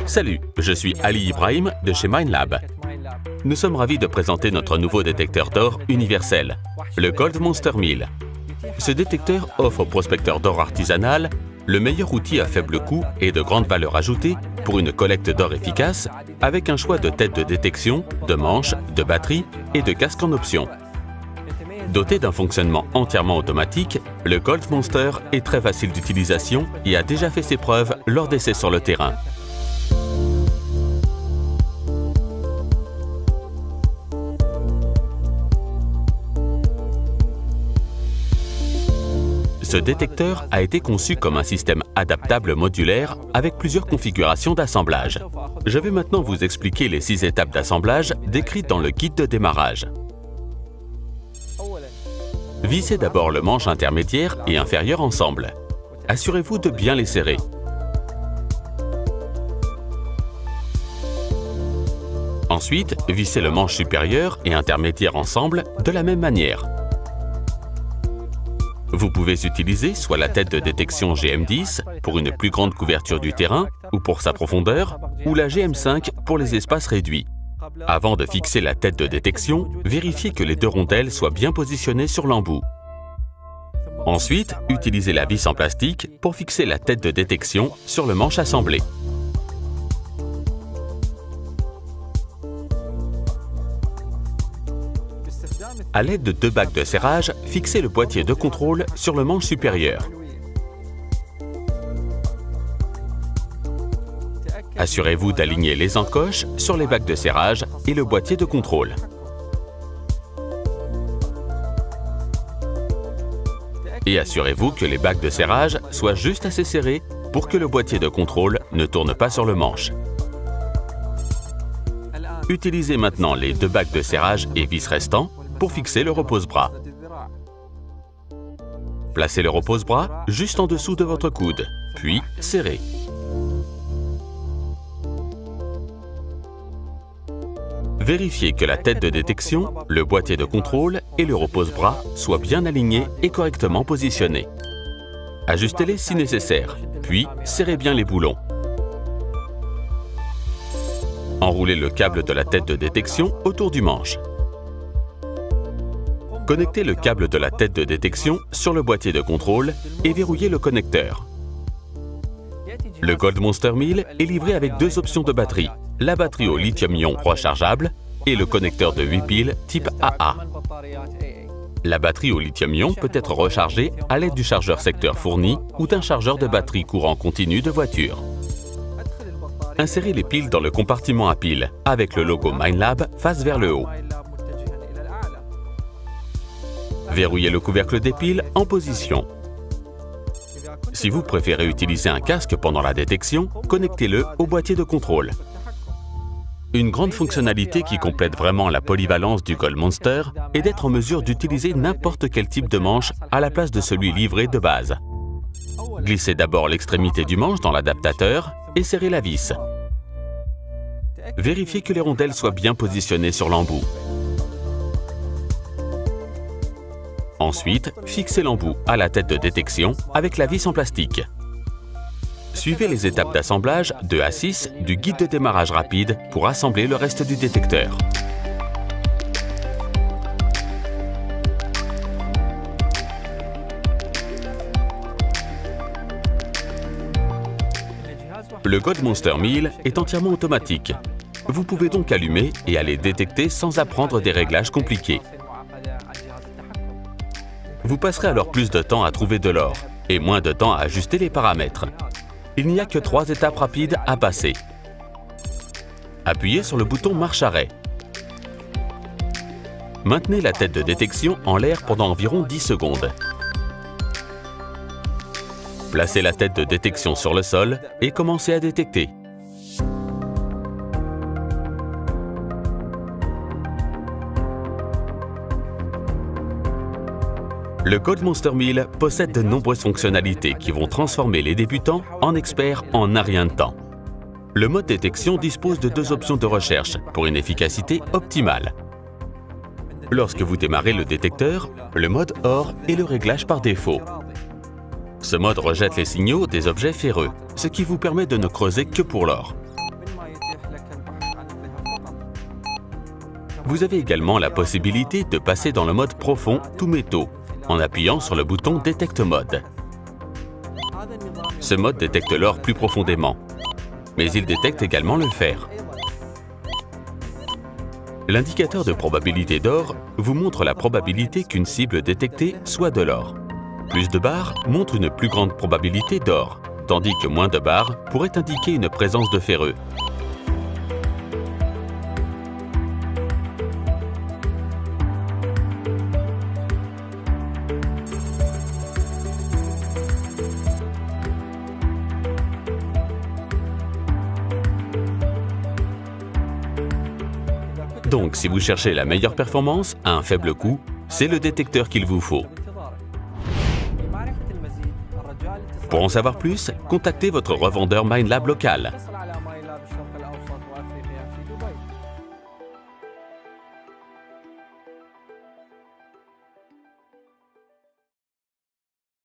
Salut, je suis Ali Ibrahim de chez Minelab. Nous sommes ravis de présenter notre nouveau détecteur d'or universel, le Gold Monster 1000. Ce détecteur offre aux prospecteurs d'or artisanal le meilleur outil à faible coût et de grande valeur ajoutée pour une collecte d'or efficace avec un choix de têtes de détection, de manches, de batteries et de casques en option. Doté d'un fonctionnement entièrement automatique, le Gold Monster est très facile d'utilisation et a déjà fait ses preuves lors d'essais sur le terrain. Ce détecteur a été conçu comme un système adaptable modulaire avec plusieurs configurations d'assemblage. Je vais maintenant vous expliquer les 6 étapes d'assemblage décrites dans le guide de démarrage. Vissez d'abord le manche intermédiaire et inférieur ensemble. Assurez-vous de bien les serrer. Ensuite, vissez le manche supérieur et intermédiaire ensemble de la même manière. Vous pouvez utiliser soit la tête de détection GM10 pour une plus grande couverture du terrain ou pour sa profondeur, ou la GM5 pour les espaces réduits. Avant de fixer la tête de détection, vérifiez que les 2 rondelles soient bien positionnées sur l'embout. Ensuite, utilisez la vis en plastique pour fixer la tête de détection sur le manche assemblé. À l'aide de 2 bacs de serrage, fixez le boîtier de contrôle sur le manche supérieur. Assurez-vous d'aligner les encoches sur les bacs de serrage et le boîtier de contrôle. Et assurez-vous que les bacs de serrage soient juste assez serrés pour que le boîtier de contrôle ne tourne pas sur le manche. Utilisez maintenant les 2 bacs de serrage et vis restants pour fixer le repose-bras. Placez le repose-bras juste en dessous de votre coude, puis serrez. Vérifiez que la tête de détection, le boîtier de contrôle et le repose-bras soient bien alignés et correctement positionnés. Ajustez-les si nécessaire, puis serrez bien les boulons. Enroulez le câble de la tête de détection autour du manche. Connectez le câble de la tête de détection sur le boîtier de contrôle et verrouillez le connecteur. Le Gold Monster 1000 est livré avec 2 options de batterie, la batterie au lithium-ion rechargeable et le connecteur de 8 piles type AA. La batterie au lithium-ion peut être rechargée à l'aide du chargeur secteur fourni ou d'un chargeur de batterie courant continu de voiture. Insérez les piles dans le compartiment à piles avec le logo Minelab face vers le haut. Verrouillez le couvercle des piles en position. Si vous préférez utiliser un casque pendant la détection, connectez-le au boîtier de contrôle. Une grande fonctionnalité qui complète vraiment la polyvalence du Gold Monster est d'être en mesure d'utiliser n'importe quel type de manche à la place de celui livré de base. Glissez d'abord l'extrémité du manche dans l'adaptateur et serrez la vis. Vérifiez que les rondelles soient bien positionnées sur l'embout. Ensuite, fixez l'embout à la tête de détection avec la vis en plastique. Suivez les étapes d'assemblage 2 à 6 du guide de démarrage rapide pour assembler le reste du détecteur. Le Gold Monster 1000 est entièrement automatique. Vous pouvez donc allumer et aller détecter sans apprendre des réglages compliqués. Vous passerez alors plus de temps à trouver de l'or et moins de temps à ajuster les paramètres. Il n'y a que 3 étapes rapides à passer. Appuyez sur le bouton marche-arrêt. Maintenez la tête de détection en l'air pendant environ 10 secondes. Placez la tête de détection sur le sol et commencez à détecter. Le Gold Monster 1000 possède de nombreuses fonctionnalités qui vont transformer les débutants en experts en un rien de temps. Le mode détection dispose de 2 options de recherche pour une efficacité optimale. Lorsque vous démarrez le détecteur, le mode or est le réglage par défaut. Ce mode rejette les signaux des objets ferreux, ce qui vous permet de ne creuser que pour l'or. Vous avez également la possibilité de passer dans le mode profond tous métaux en appuyant sur le bouton Détecte mode. Ce mode détecte l'or plus profondément, mais il détecte également le fer. L'indicateur de probabilité d'or vous montre la probabilité qu'une cible détectée soit de l'or. Plus de barres montrent une plus grande probabilité d'or, tandis que moins de barres pourraient indiquer une présence de ferreux. Donc, si vous cherchez la meilleure performance à un faible coût, c'est le détecteur qu'il vous faut. Pour en savoir plus, contactez votre revendeur Minelab local.